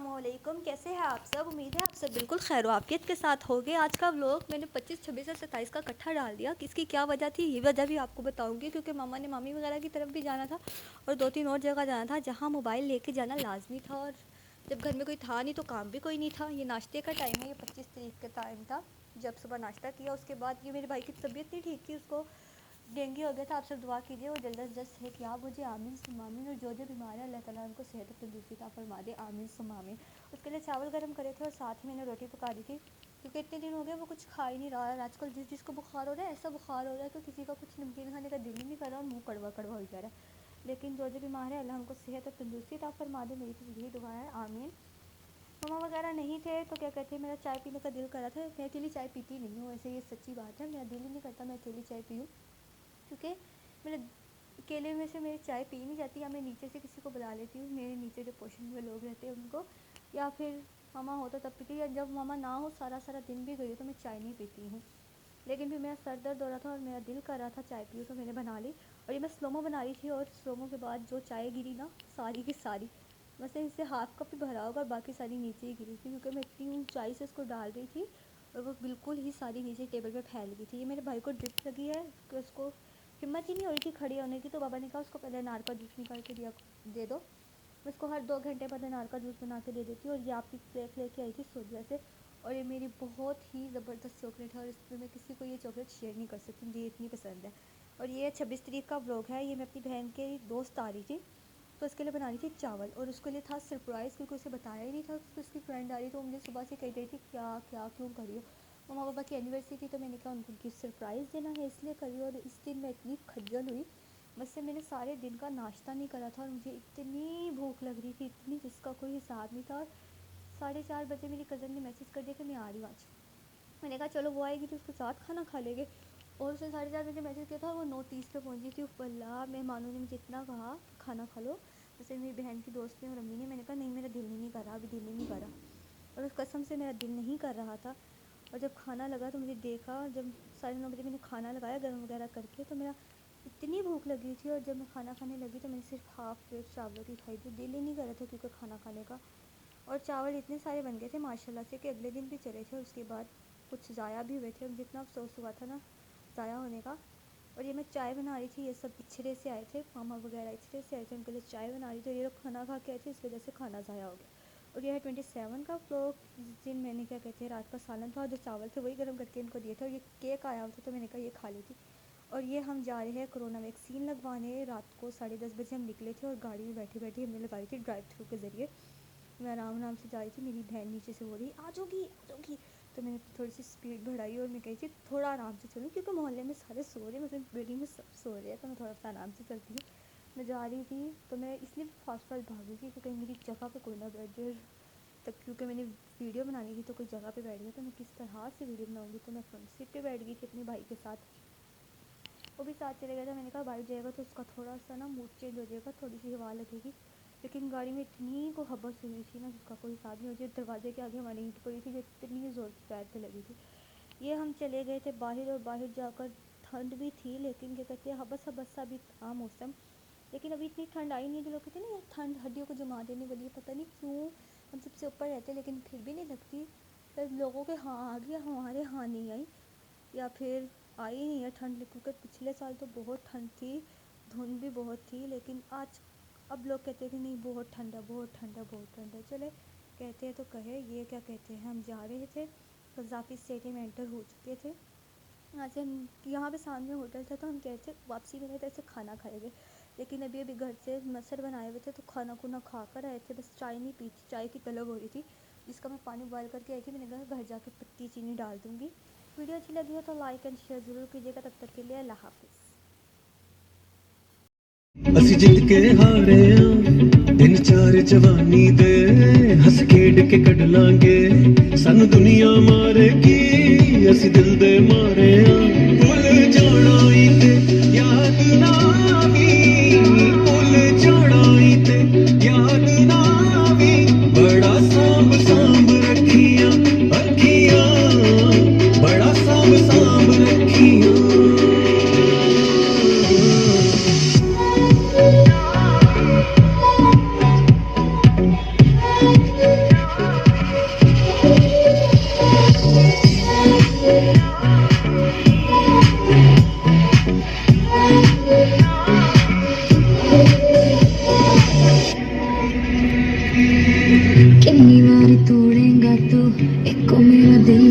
अस्सलामुअलैकुम। कैसे हैं आप सब? उम्मीद है आप सब बिल्कुल खैर वाफियत के साथ होंगे। आज का व्लॉग मैंने 25, 26 और 27 का इकट्ठा डाल दिया। किसकी क्या वजह थी, ये वजह भी आपको बताऊंगी, क्योंकि मामा ने मामी वगैरह की तरफ भी जाना था और 2-3 और जगह जाना था जहाँ मोबाइल लेके जाना लाजमी था। और जब घर में कोई था नहीं तो काम भी कोई नहीं था। ये नाश्ते का टाइम है, ये 25 तारीख का टाइम था। जब सुबह नाश्ता किया उसके बाद ये मेरे भाई की तबीयत नहीं ठीक थी, उसको डेंगू हो गया था। आप सब दुआ कीजिए वो जल्द से जल्द सेहत याब हो जाए, आमीन सुम्मा आमीन। और जो बीमार है अल्लाह ताला उनको सेहत तंदुरुस्ती अता फरमा दे, आमीन सुम्मा आमीन। उसके लिए चावल गर्म करे थे और साथ ही मैंने रोटी पका दी थी, क्योंकि इतने दिन हो गए वो कुछ खा ही नहीं रहा है। आजकल जिसको बुखार हो रहा है ऐसा बुखार हो रहा है कि किसी का कुछ नमकीन खाने का दिल ही नहीं कर रहा और मुँह कड़वा कड़वा हो जा रहा है। लेकिन जो बीमार है अल्लाह उनको सेहत और तंदुरुस्ती अता फरमा दे, मेरी तो यही दुआ है, आमीन। मम्मा वगैरह नहीं थे तो क्या कहते हैं, मेरा चाय पीने का दिल कर रहा था। मैं अकेली चाय पीती नहीं हूँ, वैसे ये सच्ची बात है, मेरा दिल ही नहीं करता मैं अकेली चाय पीऊँ, क्योंकि मेरे अकेले में से मेरी चाय पी नहीं जाती। या मैं नीचे से किसी को बुला लेती हूँ, मेरे नीचे जो पोर्शन में लोग रहते हैं उनको, या फिर मामा हो तो तब पीती, या जब मामा ना हो सारा सारा दिन भी गई तो मैं चाय नहीं पीती हूँ। लेकिन फिर मेरा सर दर्द हो रहा था और मेरा दिल कर रहा था चाय पीऊँ, तो मैंने बना ली। और ये मैं स्लोमो बना रही थी और स्लोमो के बाद जो चाय गिरी ना सारी की सारी, वैसे इससे हाफ कप ही भरा होगा और बाकी सारी नीचे ही गिरी थी, क्योंकि मैं इतनी ऊंचाई से इसको डाल रही थी और वो बिल्कुल ही सारी नीचे टेबल पे फैल गई थी। ये मेरे भाई को ड्रिप लगी है कि उसको हिम्मत ही नहीं हो रही थी खड़ी होने की, तो बाबा ने कहा उसको पहले अनार का जूस निकाल के दे दो। मैं उसको हर 2 घंटे बाद अनार का जूस बना के दे देती हूँ। और ये आपकी फ्लेक लेके आई थी सोडिया से, और ये मेरी बहुत ही ज़बरदस्त चॉकलेट है और इसमें मैं किसी को ये चॉकलेट शेयर नहीं कर सकती, मुझे इतनी पसंद है। और ये 26 तारीख का व्लॉग है। ये मैं अपनी बहन के दोस्त आ रही थी तो उसके लिए बना रही थी चावल, और उसके लिए था सरप्राइज़, क्योंकि उसे बताया ही नहीं था कि उसकी फ्रेंड आ रही। तो मुझे सुबह से कह रही थी क्या क्या क्यों करी हो। मम्मा पापा की एनिवर्सरी थी तो मैंने कहा उनको गिफ्ट सरप्राइज़ देना है इसलिए करी। और इस दिन मैं इतनी खज्जल हुई, बस से मैंने सारे दिन का नाश्ता नहीं करा था और मुझे इतनी भूख लग रही थी, इतनी जिसका कोई हिसाब नहीं था। और 4:30 बजे मेरी कज़न ने मैसेज कर दिया कि मैं आ रही हूँ आज। मैंने कहा चलो वो आएगी तो उसके साथ खाना खा लेंगे। और उसने 4:30 बजे मैसेज किया था, वो 9:30 पे पहुंची थी। अल्लाह, मेहमानों ने मुझे इतना कहा खाना खा लो, जैसे मेरी बहन की दोस्त ने और अम्मी ने। मैंने कहा नहीं मेरा दिल ही नहीं कर रहा, अभी दिल ही नहीं कर रहा। और उस कसम से मेरा दिल नहीं कर रहा था। और जब खाना लगा तो मुझे देखा, जब 9:30 बजे मैंने खाना लगाया गर्म वगैरह करके, तो मेरा इतनी भूख लगी थी। और जब मैं खाना खाने लगी तो मैंने सिर्फ हाफ़ प्लेट चावलों की खाई थी, दिल ही नहीं कर रहा था क्योंकि खाना खाने का। और चावल इतने सारे बन गए थे माशाल्लाह से कि अगले दिन भी चले थे। और उसके बाद कुछ ज़ाया भी हुए थे, मुझे इतना अफसोस हुआ था ना ज़ाया होने का। और ये मैं चाय बना रही थी, ये सब इछरे से आए थे, मामा वगैरह इछरे से आए थे, उनके लिए चाय बना रही थी। और ये लोग खाना खा के आए थे, इस वजह से खाना ज़ाया हो गया। और ये है 27 का व्लॉग, जिस दिन मैंने क्या कहते हैं रात का सालन था और जो चावल थे वही गर्म करके इनको दिए थे। और ये केक आया हुआ था तो मैंने कहा ये खा लेती। और ये हम जा रहे हैं कोरोना वैक्सीन लगवाने। रात को 10:30 बजे हम निकले थे और गाड़ी में बैठे बैठे हमने लगाई थी ड्राइव थ्रू के ज़रिए। मैं आराम आराम से जा रही थी, मेरी बहन नीचे से हो रही आ जाओगी आ जाओगी, तो मैंने थोड़ी सी स्पीड बढ़ाई और मैं कही थी थोड़ा आराम से चलूँ, क्योंकि मोहल्ले में सारे सो रहे हैं, मतलब बिल्डिंग में सब सो रहे हैं, तो मैं थोड़ा सा आराम से चलती हूँ। मैं जा रही थी तो मैं इसलिए फास्ट फास्ट भागी थी कि कहीं मेरी जगह पे कोई ना बैठ जाए तक, क्योंकि मैंने वीडियो बनानी थी तो कोई जगह पे बैठ गया तो मैं किस तरह से वीडियो बनाऊँगी। तो मैं फ्रंट सीट पे बैठ गई थी अपने भाई के साथ, वो भी साथ चले गया था। मैंने कहा भाई जाएगा तो उसका थोड़ा सा ना मूड चेंज हो जाएगा, थोड़ी सी हवा लगेगी। लेकिन गाड़ी में इतनी को हबस हुई थी ना जिसका कोई हिसाब नहीं हो जाए। दरवाजे के आगे हमारी ईंट पड़ी थी जो इतनी ज़ोर से पैर पे लगी थी। ये हम चले गए थे बाहर, और बाहर जाकर ठंड भी थी, लेकिन क्या कहते हैं हबस हबस सा भी था मौसम। लेकिन अभी इतनी ठंड आई नहीं, जो लोग कहते हैं ना यार ठंड हड्डियों को जमा देने वाली है, पता नहीं क्यों हम सबसे ऊपर रहते लेकिन फिर भी नहीं लगती। फिर लोगों के हाँ आ गया, हमारे हाँ नहीं आई, या फिर आई नहीं है ठंड। क्योंकि पिछले साल तो बहुत ठंड थी, धुंध भी बहुत थी, लेकिन आज अब लोग कहते हैं कि नहीं बहुत ठंड है, बहुत ठंड है, बहुत ठंड है। चले कहते हैं तो कहे। ये क्या कहते हैं, हम जा रहे थे कज़ाकी स्टेडियम में एंटर हो चुके थे। यहाँ से हम यहाँ पे सामने होटल था तो हम कह थे वापसी में तो ऐसे खाना खाएंगे, लेकिन अभी अभी घर से मसर बनाए हुए थे तो खाना खुना खा कर आए थे, बस चाय नहीं पी थी, चाय की तलब हो रही थी जिसका मैं पानी बॉयल करके आई थी। मैंने कहा घर जाके पत्ती चीनी डाल दूँगी। वीडियो अच्छी लगी हो तो लाइक एंड शेयर ज़रूर कीजिएगा। तब तक के लिए अल्लाह हाफिज़। ਅਸੀਂ ਜਿੱਤ ਕੇ ਹਾਰੇ ਆਂ ਦਿਨ ਚਾਰ ਜਵਾਨੀ ਦੇ ਹੱਸ ਖੇਡ ਕੇ ਕੱਢ ਲਾਂਗੇ ਸਾਨੂੰ ਦੁਨੀਆ ਮਾਰੇਗੀ ਅਸੀਂ ਦਿਲ ਦੇ ਮਾਰੇ ਆਂ ਭੁੱਲ ਜਾਣਾ ਈ ਤੇ ਯਾਦ ਨਾ ਆਵੀਂ ਭੁੱਲ ਜਾਣਾ ਈ ਤੇ ਯਾਦ ਨਾ ਆਵੀਂ ਬੜਾ ਸਾਂਭ ਸਾਂਭ ਰੱਖੀਆਂ ਅੱਖੀਆਂ ਬੜਾ ਸਾਂਭ ਸਾਂਭ ਰੱਖੀਆਂ कितनी बार तोड़ेगा तू एक को मेरा दिल